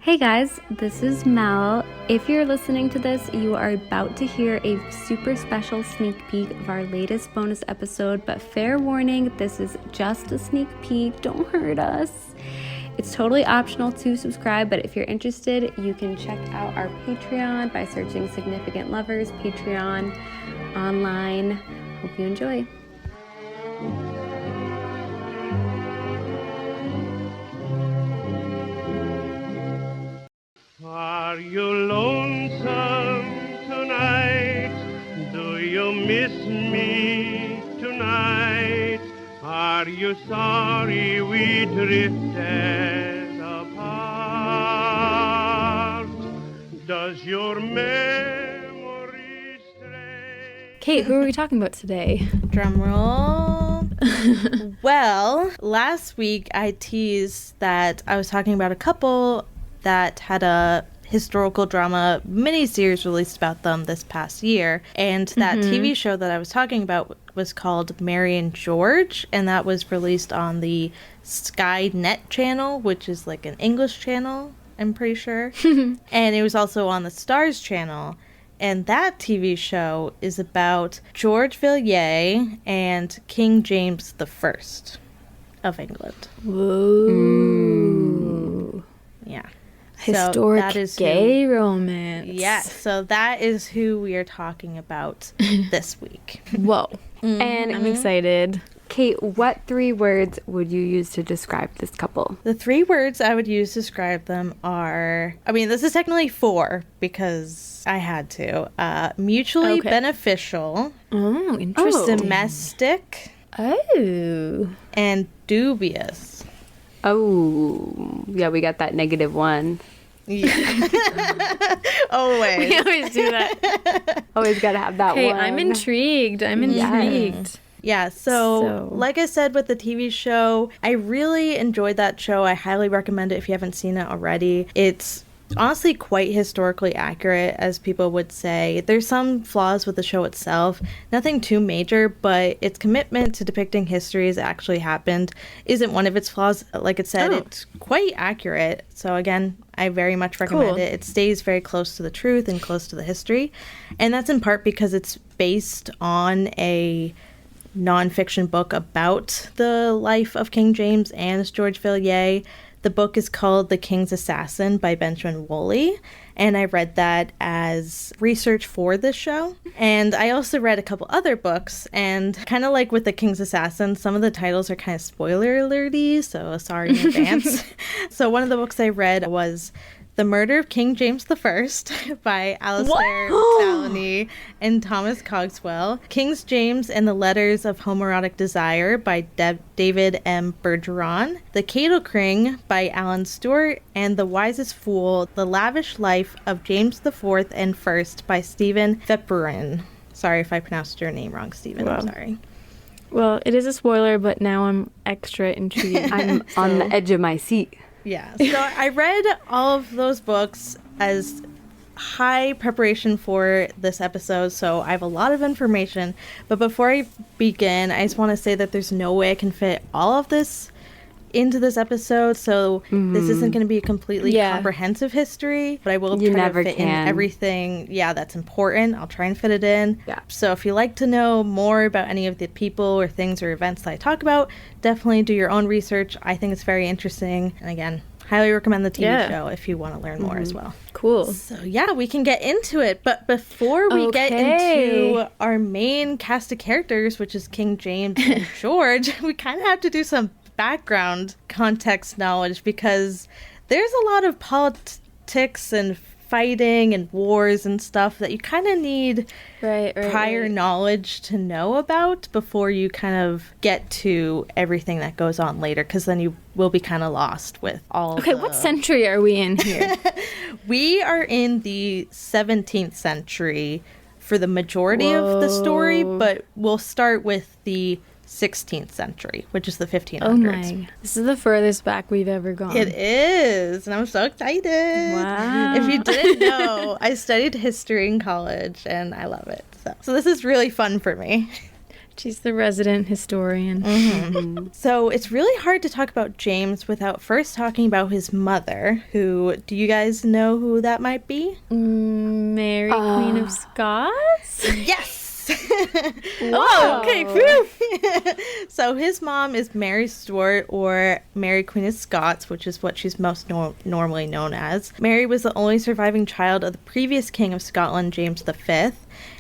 Hey guys, this is Mel. If you're listening to this, you are about to hear a super special sneak peek of our latest bonus episode, but fair warning, this is just a sneak peek, don't hurt us. It's totally optional to subscribe, but if you're interested, you can check out our Patreon by searching Significant Lovers Patreon online. Hope you enjoy. Are you lonesome tonight? Do you miss me tonight? Are you sorry we drifted apart? Does your memory stray? Kate, who are we talking about today? Drum roll. Well, last week I teased that I was talking about a couple that had a historical drama miniseries released about them this past year. And that TV show that I was talking about was called Mary and George, and that was released on the Skynet channel, which is like an English channel, I'm pretty sure. And it was also on the Stars channel. And that TV show is about George Villiers and King James I of England. Whoa. Yeah. Historic so that is gay romance. Yes, so that is who we are talking about this week. Whoa. And I'm excited. Kate, what 3 words would you use to describe this couple? The 3 words I would use to describe them are, this is technically 4 because I had to. Mutually beneficial. Oh, interesting. Domestic. Oh. And dubious. Oh, yeah, we got that -1. Yeah. Always. We always do that. Always got to have that one. I'm intrigued. Yeah, so like I said with the TV show, I really enjoyed that show. I highly recommend it if you haven't seen it already. It's honestly quite historically accurate, as people would say. There's some flaws with the show itself, nothing too major, but its commitment to depicting history as it actually happened isn't one of its flaws. Like it said, It's quite accurate. So again, I very much recommend it. It stays very close to the truth and close to the history. And that's in part because it's based on a nonfiction book about the life of King James and George Villiers. The book is called The King's Assassin by Benjamin Woolley, and I read that as research for this show. And I also read a couple other books, and kind of like with The King's Assassin, some of the titles are kind of spoiler alerty, so sorry in advance. So one of the books I read was The Murder of King James I by Alistair Salony and Thomas Cogswell, King's James and the Letters of Homoerotic Desire by David M. Bergeron, The Cateau-Cring by Alan Stewart, and The Wisest Fool, The Lavish Life of James IV and First by Stephen Fepperin. Sorry if I pronounced your name wrong, Stephen. Wow. I'm sorry. Well, it is a spoiler, but now I'm extra intrigued. I'm on the edge of my seat. Yeah, so I read all of those books as high preparation for this episode, so I have a lot of information. But before I begin, I just want to say that there's no way I can fit all of this into this episode, so this isn't going to be a completely comprehensive history, but I will try to fit in everything that's important. I'll try and fit it in. Yeah. So if you like to know more about any of the people or things or events that I talk about, definitely do your own research. I think it's very interesting, and again, highly recommend the TV show if you want to learn more as well. Cool. So yeah, we can get into it, but before we get into our main cast of characters, which is King James and George, we kind of have to do some background context knowledge, because there's a lot of politics and fighting and wars and stuff that you kind of need prior knowledge to know about before you kind of get to everything that goes on later, because then you will be kind of lost with all what century are we in here? We are in the 17th century for the majority of the story, but we'll start with the 16th century, which is the 1500s. Oh my. This is the furthest back we've ever gone. It is, and I'm so excited. Wow. If you didn't know, I studied history in college, and I love it. So this is really fun for me. She's the resident historian. Mm-hmm. So it's really hard to talk about James without first talking about his mother, who, do you guys know who that might be? Mary, Queen of Scots? Yes! Oh, okay. So his mom is Mary Stuart, or Mary Queen of Scots, which is what she's most normally known as. Mary was the only surviving child of the previous King of Scotland, James V.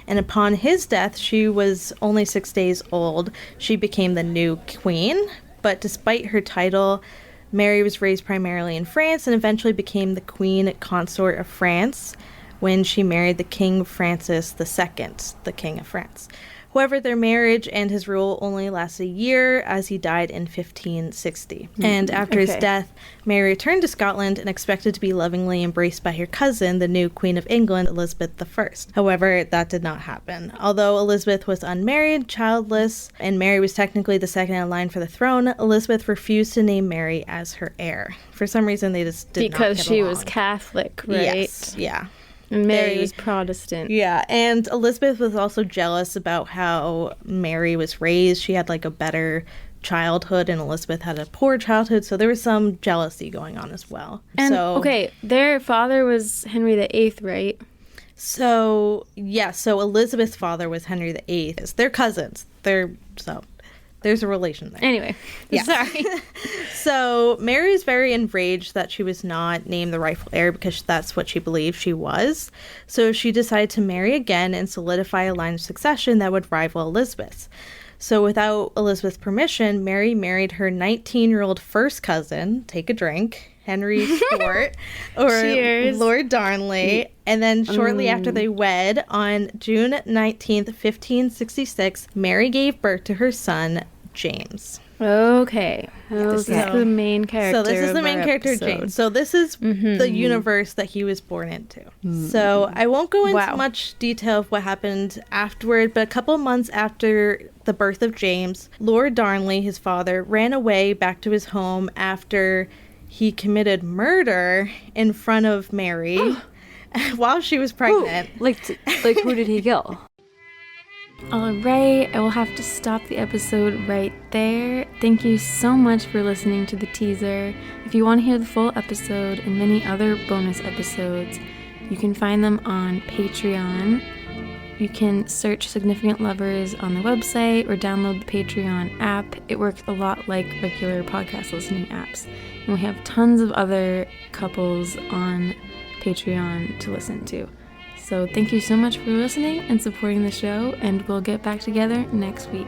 And upon his death, she was only 6 days old. She became the new queen. But despite her title, Mary was raised primarily in France and eventually became the Queen Consort of France when she married the King Francis II, the King of France. However, their marriage and his rule only lasted a year, as he died in 1560. And after his death, Mary returned to Scotland and expected to be lovingly embraced by her cousin, the new Queen of England, Elizabeth I. However, that did not happen. Although Elizabeth was unmarried, childless, and Mary was technically the second in line for the throne, Elizabeth refused to name Mary as her heir. For some reason, they just did not get along. Because she was Catholic, right? Yes, yeah. And Mary was Protestant. Yeah, and Elizabeth was also jealous about how Mary was raised. She had like a better childhood and Elizabeth had a poor childhood, so there was some jealousy going on as well. And, okay, their father was Henry VIII, right? So, yeah, so Elizabeth's father was Henry VIII. They're cousins. There's a relation there. Anyway, yeah. Sorry. So Mary is very enraged that she was not named the rightful heir because that's what she believed she was. So she decided to marry again and solidify a line of succession that would rival Elizabeth's. So without Elizabeth's permission, Mary married her 19-year-old first cousin, take a drink, Henry Stuart, or Cheers. Lord Darnley. And then shortly after they wed, on June 19th, 1566, Mary gave birth to her son, James. Okay. This is the main character. So this is the main character, episode. James. So this is the universe that he was born into. So I won't go into much detail of what happened afterward, but a couple months after the birth of James, Lord Darnley, his father, ran away back to his home after he committed murder in front of Mary while she was pregnant. Like who did he kill? All right, I will have to stop the episode right there. Thank you so much for listening to the teaser. If you want to hear the full episode and many other bonus episodes, you can find them on Patreon. You can search Significant Lovers on the website or download the Patreon app. It works a lot like regular podcast listening apps. And we have tons of other couples on Patreon to listen to. So thank you so much for listening and supporting the show, and we'll get back together next week.